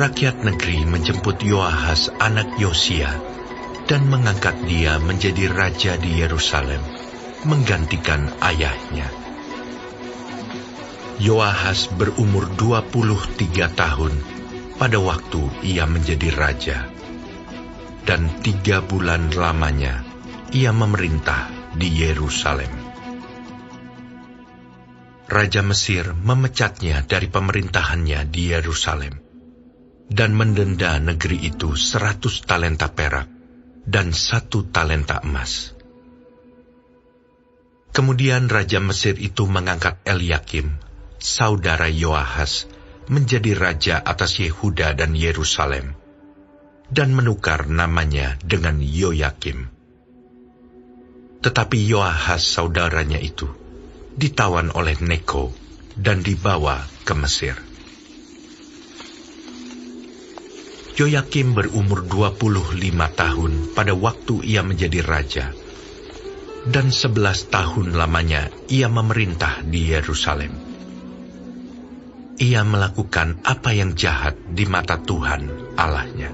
rakyat negeri menjemput Yoahas anak Yosia dan mengangkat dia menjadi raja di Yerusalem, menggantikan ayahnya. Yoahas berumur 23 tahun pada waktu ia menjadi raja, dan 3 bulan lamanya ia memerintah di Yerusalem. Raja Mesir memecatnya dari pemerintahannya di Yerusalem dan mendenda negeri itu 100 talenta perak dan 1 talenta emas. Kemudian Raja Mesir itu mengangkat Eliakim, saudara Yoahas, menjadi raja atas Yehuda dan Yerusalem, dan menukar namanya dengan Yoyakim. Tetapi Yoahas saudaranya itu ditawan oleh Neko dan dibawa ke Mesir. Yoyakim berumur 25 tahun pada waktu ia menjadi raja, dan 11 tahun lamanya ia memerintah di Yerusalem. Ia melakukan apa yang jahat di mata Tuhan Allahnya.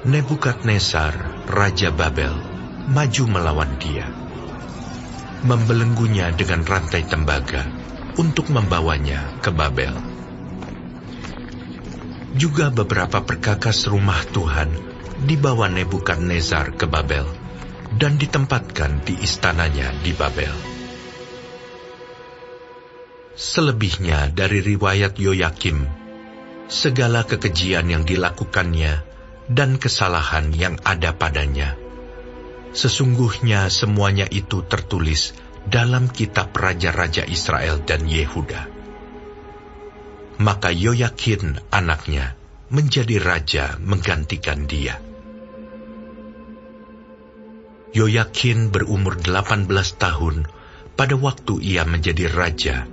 Nebukadnezar, Raja Babel, maju melawan dia, membelenggunya dengan rantai tembaga untuk membawanya ke Babel. Juga beberapa perkakas rumah Tuhan dibawa Nebukadnezar ke Babel dan ditempatkan di istananya di Babel. Selebihnya dari riwayat Yoyakim, segala kekejian yang dilakukannya dan kesalahan yang ada padanya, sesungguhnya semuanya itu tertulis dalam kitab Raja-Raja Israel dan Yehuda. Maka Yoyakin anaknya menjadi raja menggantikan dia. Yoyakin berumur 18 tahun pada waktu ia menjadi raja,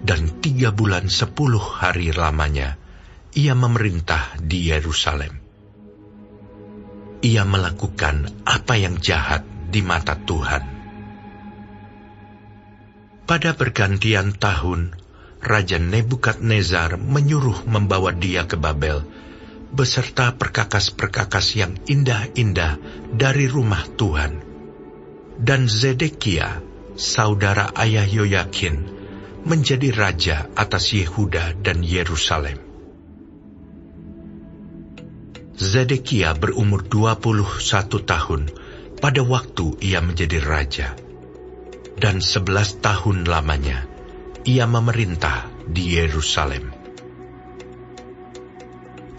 dan 3 bulan 10 hari lamanya ia memerintah di Yerusalem. Ia melakukan apa yang jahat di mata Tuhan. Pada pergantian tahun, Raja Nebukadnezar menyuruh membawa dia ke Babel, beserta perkakas-perkakas yang indah-indah dari rumah Tuhan. Dan Zedekia, saudara ayah Yoyakin, menjadi raja atas Yehuda dan Yerusalem. Zedekia berumur 21 tahun pada waktu ia menjadi raja, dan 11 tahun lamanya ia memerintah di Yerusalem.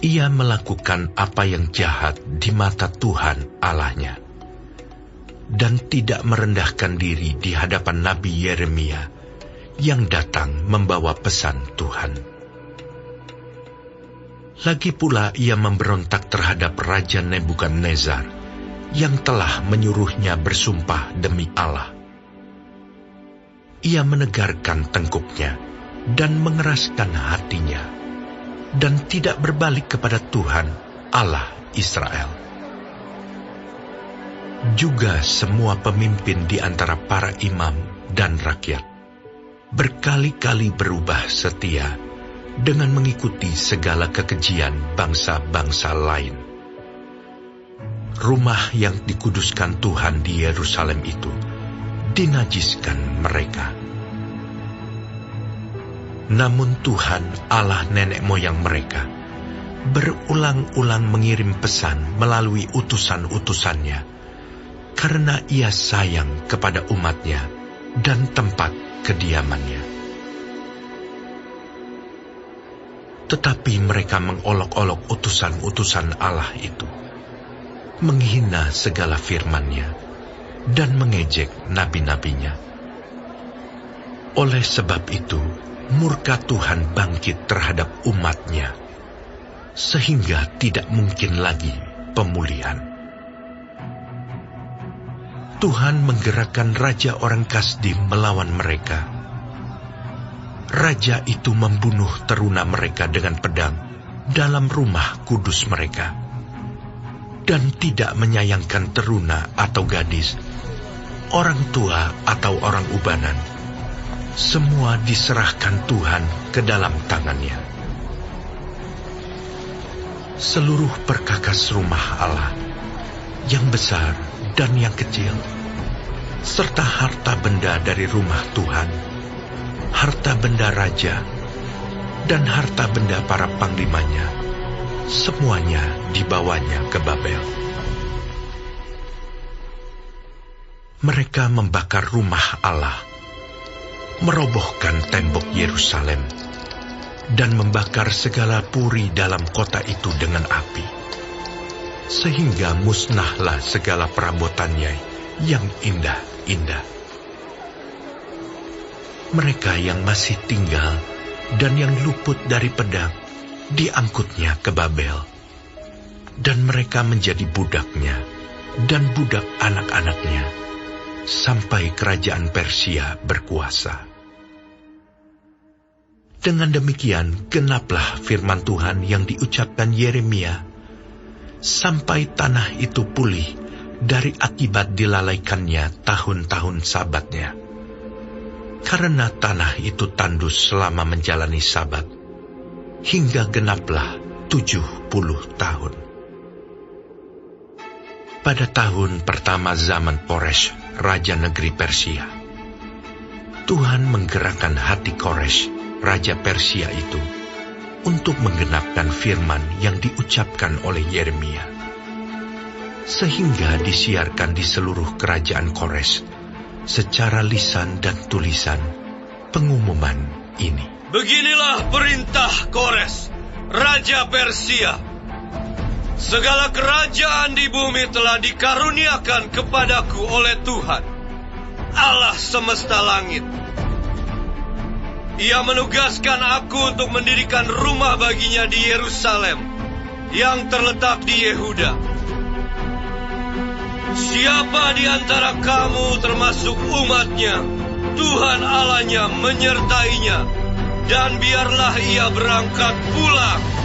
Ia melakukan apa yang jahat di mata Tuhan Allahnya, dan tidak merendahkan diri di hadapan Nabi Yeremia yang datang membawa pesan Tuhan. Lagi pula ia memberontak terhadap Raja Nebukadnezar yang telah menyuruhnya bersumpah demi Allah. Ia menegarkan tengkuknya dan mengeraskan hatinya, dan tidak berbalik kepada Tuhan Allah Israel. Juga semua pemimpin di antara para imam dan rakyat berkali-kali berubah setia dengan mengikuti segala kekejian bangsa-bangsa lain. Rumah yang dikuduskan Tuhan di Yerusalem itu dinajiskan mereka. Namun Tuhan Allah nenek moyang mereka berulang-ulang mengirim pesan melalui utusan-utusannya, karena ia sayang kepada umatnya dan tempat kediamannya. Tetapi mereka mengolok-olok utusan-utusan Allah itu, menghina segala firman-Nya, dan mengejek nabi-nabinya. Oleh sebab itu, murka Tuhan bangkit terhadap umat-Nya, sehingga tidak mungkin lagi pemulihan. Tuhan menggerakkan raja orang Kasdim melawan mereka. Raja itu membunuh teruna mereka dengan pedang dalam rumah kudus mereka, dan tidak menyayangkan teruna atau gadis, orang tua atau orang ubanan. Semua diserahkan Tuhan ke dalam tangannya. seluruh perkakas rumah Allah, yang besar dan yang kecil, serta harta benda dari rumah Tuhan, harta benda raja, dan harta benda para panglimanya, semuanya dibawanya ke Babel. Mereka membakar rumah Allah, merobohkan tembok Yerusalem, dan membakar segala puri dalam kota itu dengan api, sehingga musnahlah segala perabotannya yang indah-indah. Mereka yang masih tinggal dan yang luput dari pedang diangkutnya ke Babel, dan mereka menjadi budaknya dan budak anak-anaknya, sampai kerajaan Persia berkuasa. Dengan demikian genaplah firman Tuhan yang diucapkan Yeremia, sampai tanah itu pulih dari akibat dilalaikannya tahun-tahun sabatnya. Karena tanah itu tandus selama menjalani sabat, hingga genaplah 70 tahun. Pada tahun pertama zaman Kores, raja negeri Persia, Tuhan menggerakkan hati Kores, raja Persia itu, untuk menggenapkan firman yang diucapkan oleh Yeremia, sehingga disiarkan di seluruh kerajaan Kores secara lisan dan tulisan pengumuman ini. Beginilah perintah Kores, raja Persia. Segala kerajaan di bumi telah dikaruniakan kepadaku oleh Tuhan, Allah semesta langit. Ia menugaskan aku untuk mendirikan rumah baginya di Yerusalem, yang terletak di Yehuda. Siapa di antara kamu termasuk umatnya, Tuhan Allahnya menyertainya, dan biarlah ia berangkat pulang